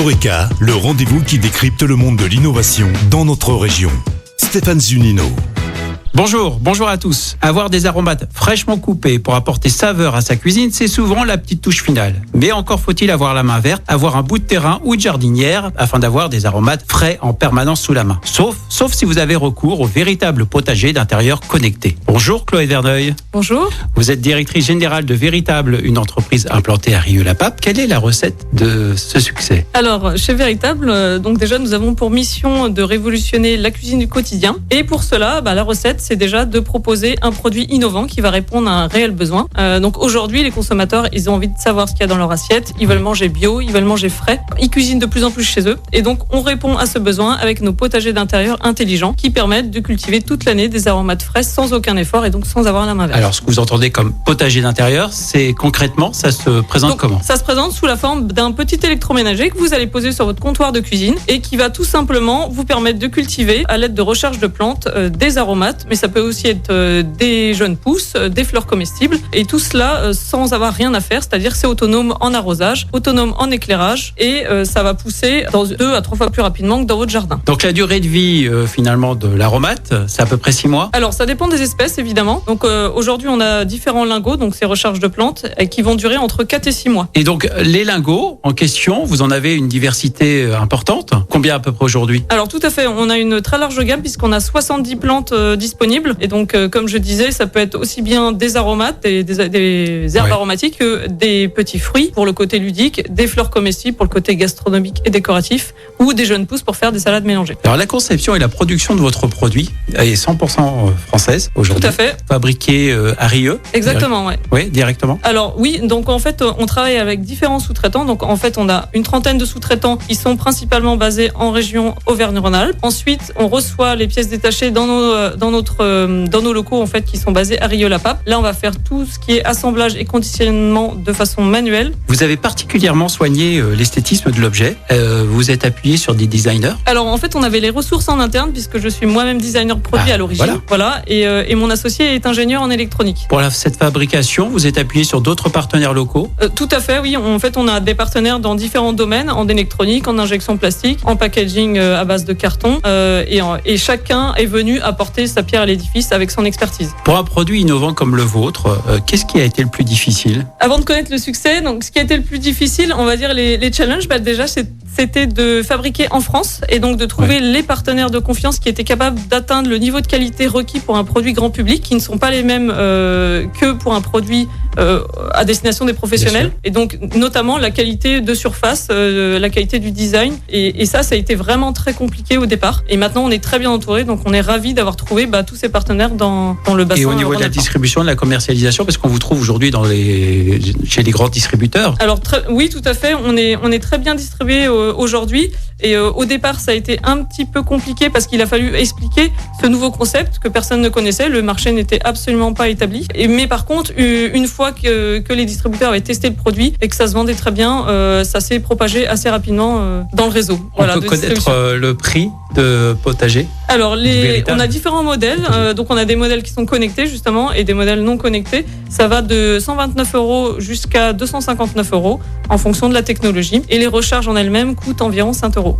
Eureka, le rendez-vous qui décrypte le monde de l'innovation dans notre région. Stéphane Zunino. Bonjour à tous. Avoir des aromates fraîchement coupés pour apporter saveur à sa cuisine, c'est souvent la petite touche finale. Mais encore faut-il avoir la main verte, avoir un bout de terrain ou de jardinière afin d'avoir des aromates frais en permanence sous la main. Sauf si vous avez recours au véritable potager d'intérieur connecté. Bonjour Chloé Verneuil. Bonjour. Vous êtes directrice générale de Véritable, une entreprise implantée à Rieux-la-Pape. Quelle est la recette de ce succès? Alors, chez Véritable, donc déjà nous avons pour mission de révolutionner la cuisine du quotidien. Et pour cela, la recette, c'est déjà de proposer un produit innovant qui va répondre à un réel besoin. Donc aujourd'hui, les consommateurs, ils ont envie de savoir ce qu'il y a dans leur assiette. Ils veulent manger bio, ils veulent manger frais. Ils cuisinent de plus en plus chez eux. Et donc, on répond à ce besoin avec nos potagers d'intérieur intelligents qui permettent de cultiver toute l'année des aromates frais sans aucun effort et donc sans avoir la main verte. Alors, ce que vous entendez comme potager d'intérieur, c'est concrètement, ça se présente donc, comment? Ça se présente sous la forme d'un petit électroménager que vous allez poser sur votre comptoir de cuisine et qui va tout simplement vous permettre de cultiver à l'aide de recherche de plantes des aromates, mais ça peut aussi être des jeunes pousses, des fleurs comestibles et tout cela sans avoir rien à faire, c'est-à-dire c'est autonome en arrosage, autonome en éclairage et ça va pousser dans 2 à 3 fois plus rapidement que dans votre jardin. Donc la durée de vie finalement de l'aromate, c'est à peu près 6 mois? Alors ça dépend des espèces évidemment. Donc aujourd'hui on a différents lingots, donc ces recharges de plantes qui vont durer entre 4 et 6 mois. Et donc les lingots en question, vous en avez une diversité importante. Combien à peu près aujourd'hui? Alors tout à fait, on a une très large gamme puisqu'on a 70 plantes disponibles. Et donc, comme je disais, ça peut être aussi bien des aromates, des herbes aromatiques que des petits fruits pour le côté ludique, des fleurs comestibles pour le côté gastronomique et décoratif, ou des jeunes pousses pour faire des salades mélangées. Alors, la conception et la production de votre produit est 100% française aujourd'hui. Tout à fait. Fabriquée à Rieux. Exactement, ouais. Oui, directement. Alors oui, donc en fait, on travaille avec différents sous-traitants. Donc en fait, on a une trentaine de sous-traitants qui sont principalement basés en région Auvergne-Rhône-Alpes. Ensuite, on reçoit les pièces détachées dans nos locaux en fait qui sont basés à Rieux-la-Pape. Là, on va faire tout ce qui est assemblage et conditionnement de façon manuelle. Vous avez particulièrement soigné l'esthétisme de l'objet. Vous êtes appuyé sur des designers. Alors en fait, on avait les ressources en interne puisque je suis moi-même designer produit à l'origine. Voilà. Et mon associé est ingénieur en électronique. Pour cette fabrication, vous êtes appuyé sur d'autres partenaires locaux? Tout à fait, oui. En fait, on a des partenaires dans différents domaines, en électronique, en injection plastique, en packaging à base de carton, et chacun est venu apporter sa pierre à l'édifice avec son expertise. Pour un produit innovant comme le vôtre, qu'est-ce qui a été le plus difficile? Avant de connaître le succès, donc ce qui a été le plus difficile, on va dire les challenges, déjà c'était de fabriquer en France et donc de trouver les partenaires de confiance qui étaient capables d'atteindre le niveau de qualité requis pour un produit grand public, qui ne sont pas les mêmes que pour un produit à destination des professionnels. Et donc notamment la qualité de surface, la qualité du design. Et ça a été vraiment très compliqué au départ. Et maintenant on est très bien entouré, donc on est ravis d'avoir trouvé tous ces partenaires dans le bassin. Et au niveau de la distribution, de la commercialisation, parce qu'on vous trouve aujourd'hui chez les grands distributeurs. Alors oui, tout à fait. On est très bien distribué aujourd'hui. Et au départ, ça a été un petit peu compliqué parce qu'il a fallu expliquer ce nouveau concept que personne ne connaissait. Le marché n'était absolument pas établi. Mais par contre, une fois que les distributeurs avaient testé le produit et que ça se vendait très bien, ça s'est propagé assez rapidement dans le réseau. On peut connaître le prix de potager? Alors, on a différents modèles. Donc, on a des modèles qui sont connectés, justement, et des modèles non connectés. Ça va de 129 € jusqu'à 259 € en fonction de la technologie. Et les recharges en elles-mêmes coûtent environ 7 €.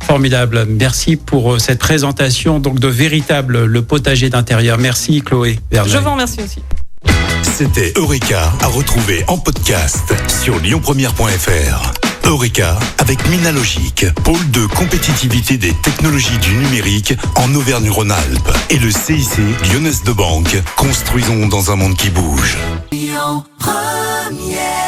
Formidable. Merci pour cette présentation donc de Véritable, le potager d'intérieur. Merci Chloé Verneuil. Je vous remercie aussi. C'était Eureka, à retrouver en podcast sur lyonpremière.fr. Eureka avec Minalogic, pôle de compétitivité des technologies du numérique en Auvergne-Rhône-Alpes, et le CIC Lyonnaise de Banque. Construisons dans un monde qui bouge. Lyon Première.